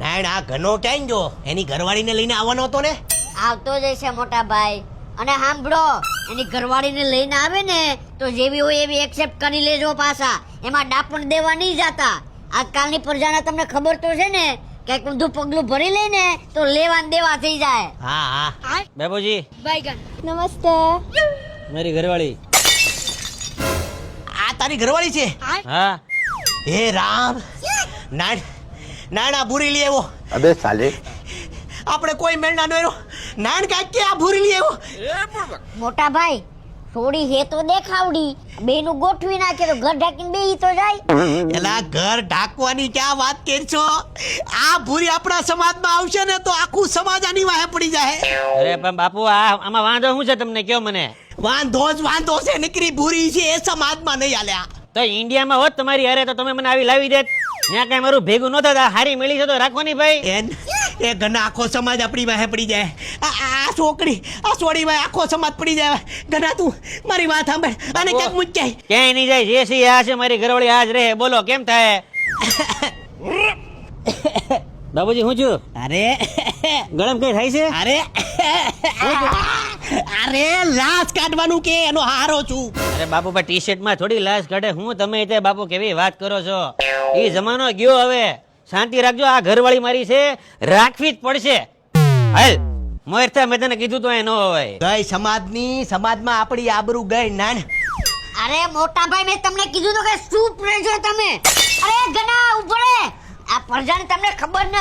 નાણ આ ઘનો ક્યાં ગયો? એની ઘરવાળીને લઈને આવવાનો હતો ને? આવતો જ છે મોટા ભાઈ. અને સાંભળો, એની ઘરવાળીને લઈને આવે ને તો જેવી હોય એવી એક્સેપ્ટ કરી લેજો પાછા. એમાં ડાપણ દેવા નહીં જાતા. આજકાલની પ્રજાને તમને ખબર તો છે ને કે ઊંધું પગલું ભરી લે ને તો લેવા ને દેવા થઈ જાય. હા હા. બાબુજી બાયગન. નમસ્તે. મારી ઘરવાળી. આ તારી ઘરવાળી છે? હા. હે રામ. નાણ નાણ આ ભૂરી લઈ આવ્યો. अबे साले આપણે કોઈ મેળના નો નાણ કાક કે આ ભૂરી લઈ આવ્યો. મોટા ભાઈ, થોડી હે તો દેખાવડી. બેનું ગોઠવી નાખે તો ઘર ઢાંકીને બેહી તો જાય. એલા ઘર ઢાંકવાની ક્યાં વાત કરશો? આ ભૂરી આપણા સમાજમાં આવશે ને તો આખું સમાજ આની વાહે પડી જાય. અરે પણ બાપુ આમાં વાંધો શું છે તમને કયો મને? વાંધો જ વાંધો છે. નીકળી ભૂરી છે એ સમાજમાં નહીં હાલ્યા. તો ઇન્ડિયામાં હોત તમારી હારે તો તમે મને આવી લાવી દેત. ત્યાં કઈ મારું ભેગું ન થતા. હારી મળી છે તો રાખવાની ભાઈ. એ ઘરના આખો સમાજ આપણી વાહે પડી જાય. આ છોકરી આ છોડી વાહે આખો સમાજ પડી જાય. ઘણા તું મારી વાત સાંભળ. આને ક્યાંક મૂંઝાય. ક્યાંય નહીં જાય. જે સી આ છે મારી ઘરવાળી આજ રહે. બોલો કેમ થાય? બાબુજી હું છું? અરે ગળમ કઈ થાય છે? અરે અરે લાશ કાઢવાનું કે એનો હારો છું. અરે બાપુ ભાઈ ટી શર્ટ માં થોડી લાશ કાઢે. હું તમે તે બાપુ કેવી વાત કરો છો? એ જમાનો ગયો હવે. શાંતિ રાખજો. આ ઘરવાળી મારી છે, રાખવી જ પડશે. હાલ મોરતા મેં તને કીધું તો એ ન હોય. ગઈ સમાજમાં આપણી આબરૂ ગઈ. નાણ અરે મોટા ભાઈ, મેં તમને કીધું તો કે ચૂપ રહેજો તમે. અરે ગના ઉભો રે. આ પ્રજાને તમને ખબર ન